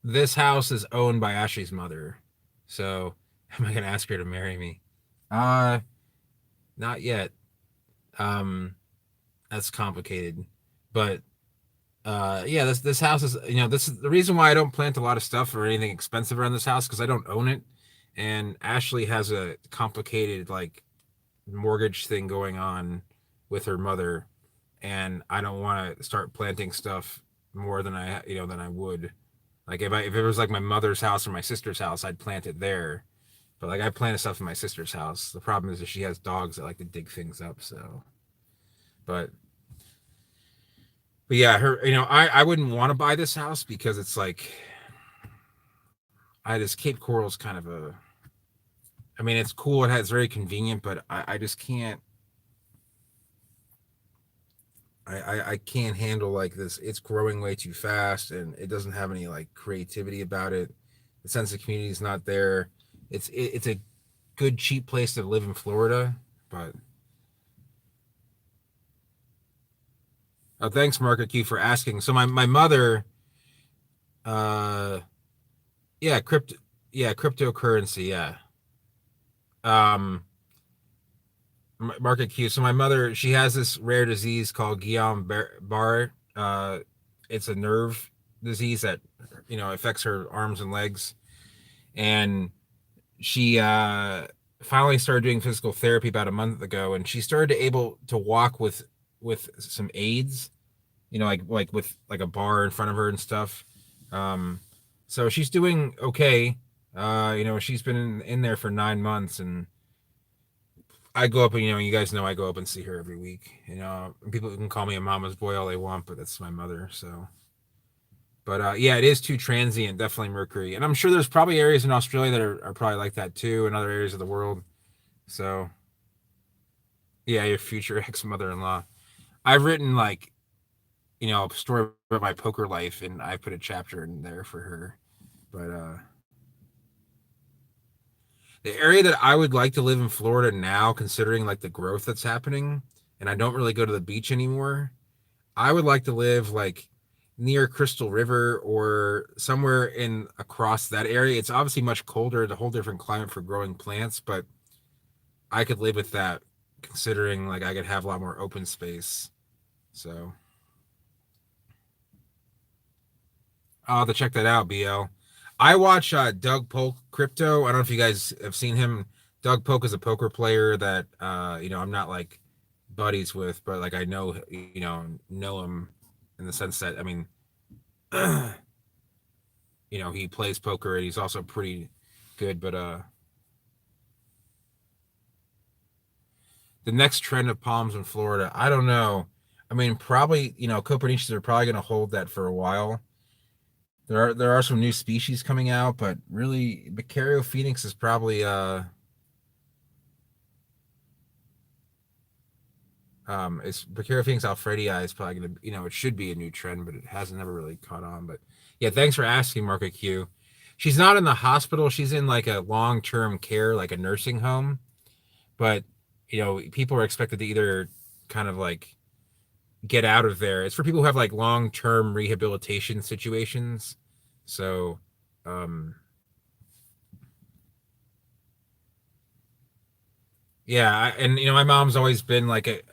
this house is owned by Ashley's mother. So am I gonna ask her to marry me? Uh, Not yet. Um, that's complicated. But yeah, this house is this is the reason why I don't plant a lot of stuff or anything expensive around this house because I don't own it. And Ashley has a complicated like mortgage thing going on with her mother, and I don't want to start planting stuff more than I would. Like if it was like my mother's house or my sister's house, I'd plant it there. But like I planted stuff in my sister's house. The problem is that she has dogs that like to dig things up. So, but yeah, I wouldn't want to buy this house because it's like I just Cape Coral's kind of a. I mean, it's cool. It's very convenient, but I just can't. I can't handle like this. It's growing way too fast, and it doesn't have any like creativity about it. The sense of community is not there. It's a good cheap place to live in Florida, but oh, thanks Market Q for asking. So my mother, uh, yeah, cryptocurrency, yeah. Um, Market Q. So my mother, she has this rare disease called Guillain-Barré. It's a nerve disease that affects her arms and legs, and she finally started doing physical therapy about a month ago, and she started to able to walk with some aids, like with like a bar in front of her and stuff. Um, so she's doing okay. She's been in there for 9 months, and I go up and you guys know I go up and see her every week. People can call me a mama's boy all they want, but that's my mother. So, but yeah, it is too transient, definitely Mercury, and I'm sure there's probably areas in Australia that are probably like that too, and other areas of the world. So, yeah, your future ex mother-in-law. I've written like a story about my poker life, and I put a chapter in there for her. But the area that I would like to live in Florida now, considering like the growth that's happening, and I don't really go to the beach anymore. I would like to live like near Crystal River or somewhere in across that area. It's obviously much colder, it's a whole different climate for growing plants, but I could live with that considering like I could have a lot more open space. So I'll have to check that out, BL. I watch Doug Polk Crypto. I don't know if you guys have seen him. Doug Polk is a poker player that I'm not like buddies with, but like I know him in the sense that I mean he plays poker and he's also pretty good. But the next trend of palms in Florida, I don't know. I mean, probably Copernicians are probably going to hold that for a while. There are some new species coming out, but really, Becario Phoenix is probably it's Becario Phoenix Alfredii is probably gonna it should be a new trend, but it hasn't never really caught on. But yeah, thanks for asking, Marco Q. She's not in the hospital. She's in like a long term care, like a nursing home. But people are expected to either kind of like get out of there. It's for people who have like long term rehabilitation situations. So um Yeah, and my mom's always been like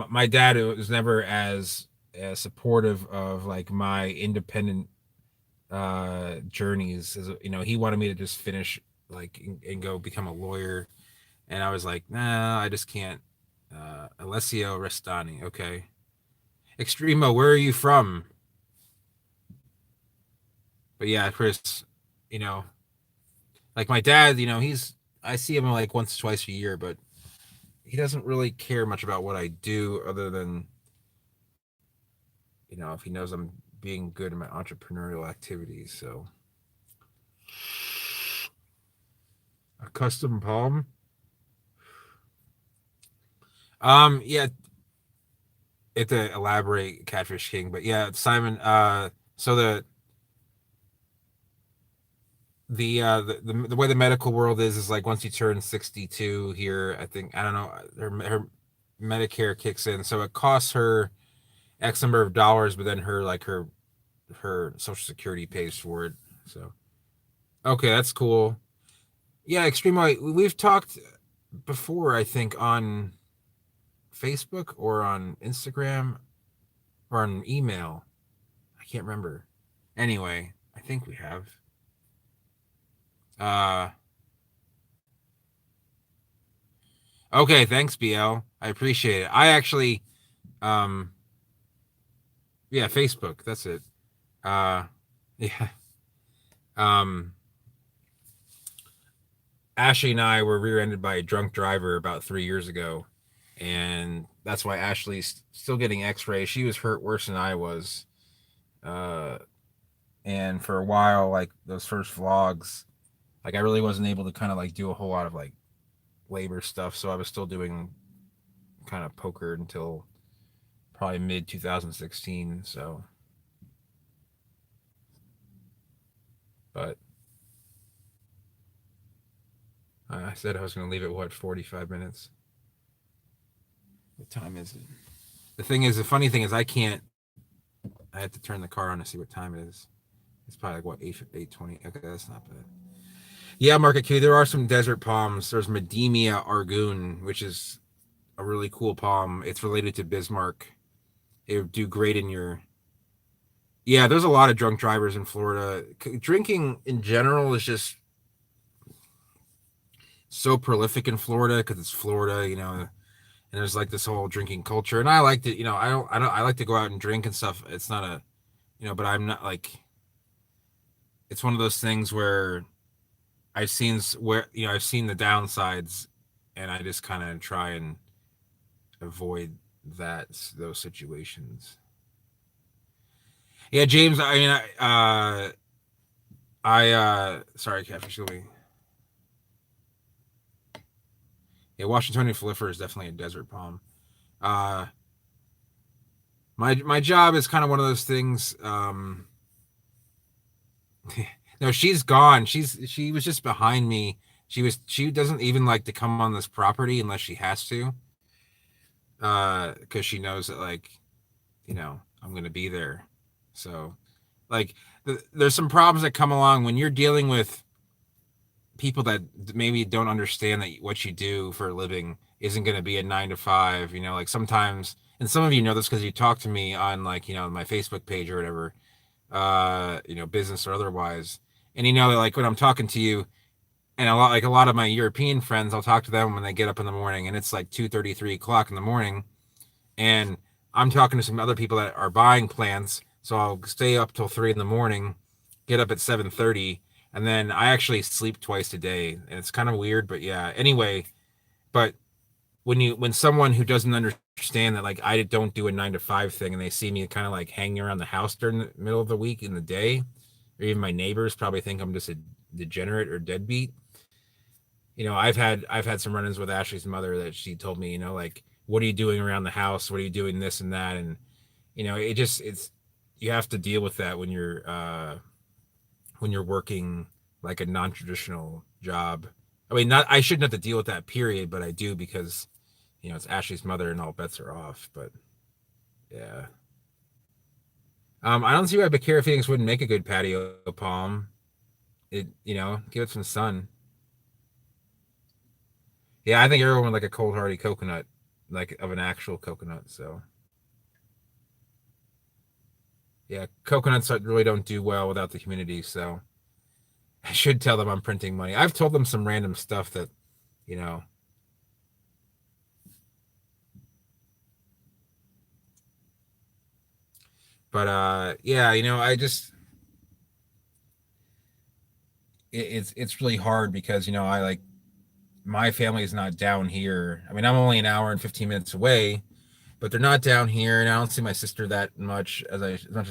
my dad was never as supportive of like my independent journeys. As he wanted me to just finish like and go become a lawyer, and I was like, nah, I just can't. Alessio Restani, okay. Extremo, where are you from? But yeah, Chris, you know, like my dad, he's I see him like once, twice a year, but he doesn't really care much about what I do other than, if he knows I'm being good in my entrepreneurial activities. So a custom palm. Yeah, it to elaborate Catfish King, but yeah, Simon. So the way the medical world is like once you turn 62 here, I think I don't know, her Medicare kicks in, so it costs her X number of dollars, but then her Social Security pays for it. So okay, that's cool. Yeah, Extreme White. We've talked before, I think, on Facebook or on Instagram or on email. I can't remember. Anyway, I think we have. Uh, okay, thanks, BL. I appreciate it. I actually, um, yeah, Facebook. That's it. Uh, yeah. Um, Ashley and I were rear-ended by a drunk driver about 3 years ago, and that's why Ashley's still getting X-rays. She was hurt worse than I was. Uh, and for a while, like those first vlogs, like I really wasn't able to kind of like do a whole lot of like labor stuff, so I was still doing kind of poker until probably mid 2016. So, but I said I was going to leave it, what, 45 minutes. What time is it? The thing is, the funny thing is, I can't. I have to turn the car on to see what time it is. It's probably like what, 8:20. Okay, that's not bad. Yeah, Market Q. There are some desert palms. There's Medemia argoon, which is a really cool palm. It's related to Bismarck. It would do great in your. Yeah, there's a lot of drunk drivers in Florida. Drinking in general is just so prolific in Florida because it's Florida, and there's like this whole drinking culture. And I like to, I like to go out and drink and stuff. It's not a, but I'm not like, it's one of those things where I've seen the downsides, and I just kind of try and avoid those situations. Yeah, James. I mean, sorry, Catfish. Yeah, Washingtonian Flifer is definitely a desert palm. Uh, my job is kind of one of those things. No, she's gone. She was just behind me. She doesn't even like to come on this property unless she has to, because she knows that like I'm gonna be there. So like there's some problems that come along when you're dealing with people that maybe don't understand that what you do for a living isn't going to be a 9 to 5. Like sometimes, and some of you know this because you talk to me on like my Facebook page or whatever, business or otherwise. And like when I'm talking to you, and a lot of my European friends, I'll talk to them when they get up in the morning, and it's like 2:30, 3 o'clock in the morning, and I'm talking to some other people that are buying plants, so I'll stay up till 3 in the morning, get up at 7:30, and then I actually sleep twice a day, and it's kind of weird, but yeah. Anyway, but when someone who doesn't understand that like I don't do a 9 to 5 thing, and they see me kind of like hanging around the house during the middle of the week in the day, or even my neighbors probably think I'm just a degenerate or deadbeat. I've had some run-ins with Ashley's mother that she told me, like, what are you doing around the house? What are you doing this and that? And it's you have to deal with that when you're working like a non-traditional job. I mean, not I shouldn't have to deal with that period, but I do because it's Ashley's mother and all bets are off. But yeah, I don't see why Bakira Phoenix wouldn't make a good patio palm. Give it some sun. Yeah, I think everyone would like a cold hardy coconut, like of an actual coconut. So yeah, coconuts really don't do well without the humidity. So I should tell them I'm printing money. I've told them some random stuff that you know, but yeah, I just it's really hard because I like my family is not down here. I mean, I'm only an hour and 15 minutes away, but they're not down here, and I don't see my sister that much as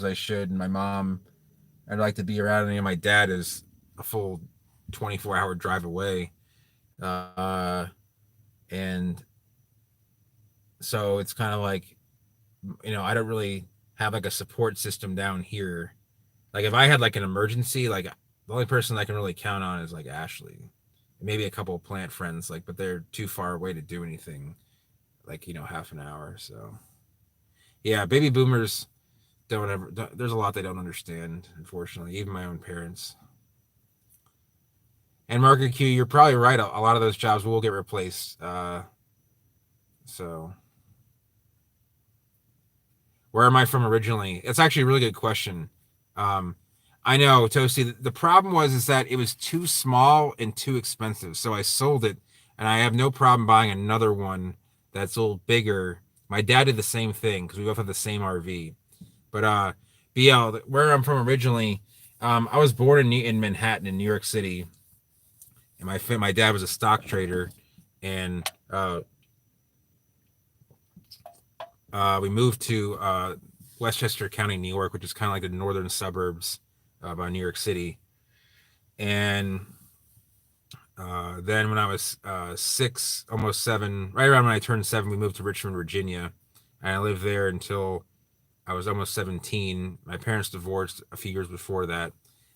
I should, and my mom I'd like to be around. And my dad is a full 24-hour drive away, uh, and so it's kind of like I don't really have like a support system down here. Like if I had like an emergency, like the only person I can really count on is like Ashley, maybe a couple of plant friends, like but they're too far away to do anything. Like half an hour. So yeah, baby boomers don't ever. There's a lot they don't understand, unfortunately. Even my own parents. And Market Q, you're probably right. A lot of those jobs will get replaced. So where am I from originally? It's actually a really good question. Um, I know, Toasty. The problem was is that it was too small and too expensive, so I sold it, and I have no problem buying another one that's a little bigger. My dad did the same thing because we both have the same RV. But BL, where I'm from originally, I was born in Manhattan, in New York City, and my dad was a stock trader, and we moved to Westchester County, New York, which is kind of like the northern suburbs by New York City. And then when I was 6, almost 7, right around when I turned 7, we moved to Richmond, Virginia, and I lived there until I was almost 17. My parents divorced a few years before that,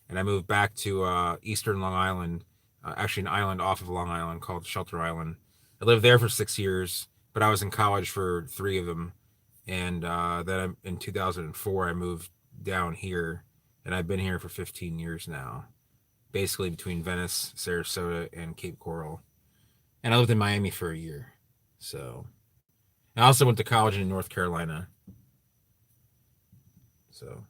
and I moved back to Eastern Long Island, actually an island off of Long Island called Shelter Island. I lived there for 6 years, but I was in college for 3 of them, and then in 2004 I moved down here, and I've been here for 15 years now, basically between Venice, Sarasota, and Cape Coral. And I lived in Miami for a year, so I also went to college in North Carolina. So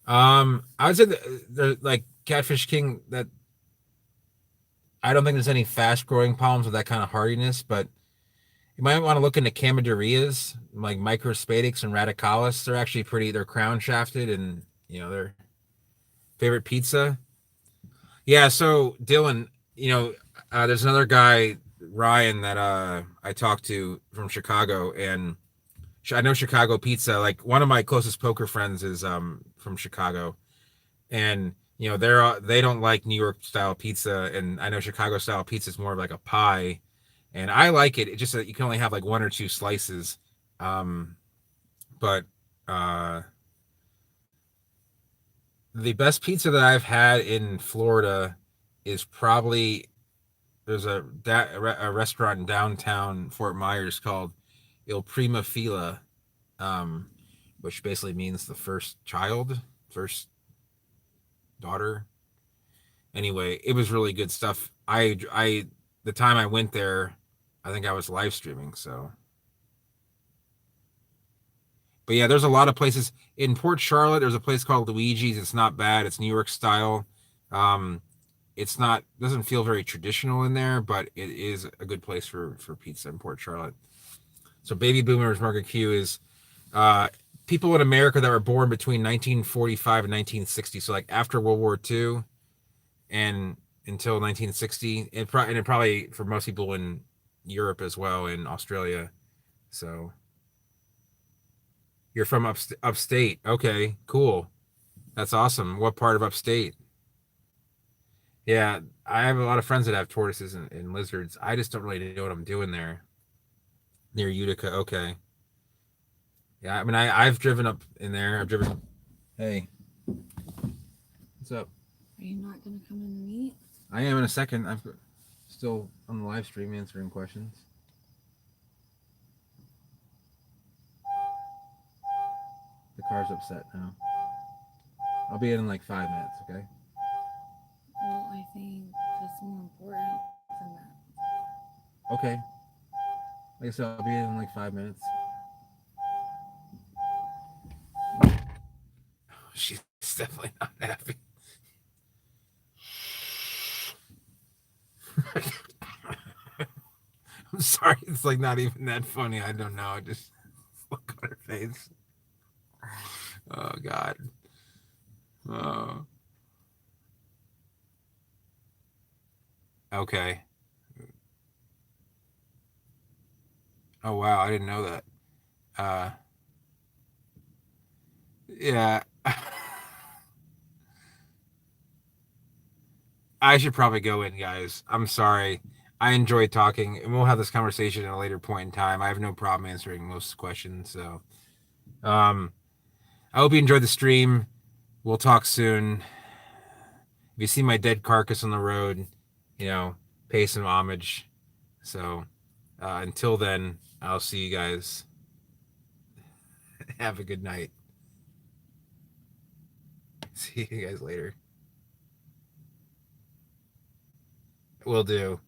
I would say the like Catfish King that I don't think there's any fast growing palms with that kind of hardiness, but you might want to look into Camidorias, like Microspadics and Radicalis. They're actually pretty. They're crown shafted, and they're favorite pizza. Yeah. So Dylan, there's another guy, Ryan, that I talked to from Chicago, and I know Chicago pizza. Like one of my closest poker friends is from Chicago, and they don't like New York style pizza, and I know Chicago style pizza is more of like a pie, and I like it. It's just that you can only have like one or two slices, um, but uh, the best pizza that I've had in Florida is probably there's a restaurant in downtown Fort Myers called Il Prima Fila, um, which basically means the first child, first daughter. Anyway, it was really good stuff. I the time I went there, I think I was live streaming. So, but yeah, there's a lot of places in Port Charlotte. There's a place called Luigi's. It's not bad. It's New York style. Um, it's not doesn't feel very traditional in there, but it is a good place for pizza in Port Charlotte. So, Baby Boomers Market Q is uh, people in America that were born between 1945 and 1960. So, like after World War II and until 1960, and it probably for most people in Europe as well, in Australia. So you're from upstate. Okay, cool. That's awesome. What part of upstate? Yeah, I have a lot of friends that have tortoises and lizards. I just don't really know what I'm doing there near Utica. Okay. Yeah, I mean, I've driven up in there. I've driven. Hey, what's up? Are you not gonna come in and meet? I am in a second. I'm still on the live stream answering questions. The car's upset now. I'll be in like 5 minutes. Okay. Well, I think that's more important than that. Okay. Like I said, I'll be in like 5 minutes. She's definitely not happy. I'm sorry. It's like not even that funny. I don't know. I just look on her face. Oh God. Oh. Okay. Oh wow. I didn't know that. Uh. Yeah. I should probably go in, guys. I'm sorry. I enjoyed talking, and we'll have this conversation at a later point in time. I have no problem answering most questions. So, um, I hope you enjoyed the stream. We'll talk soon. If you see my dead carcass on the road, you know, pay some homage. So, until then, I'll see you guys. Have a good night. See you guys later. Will do.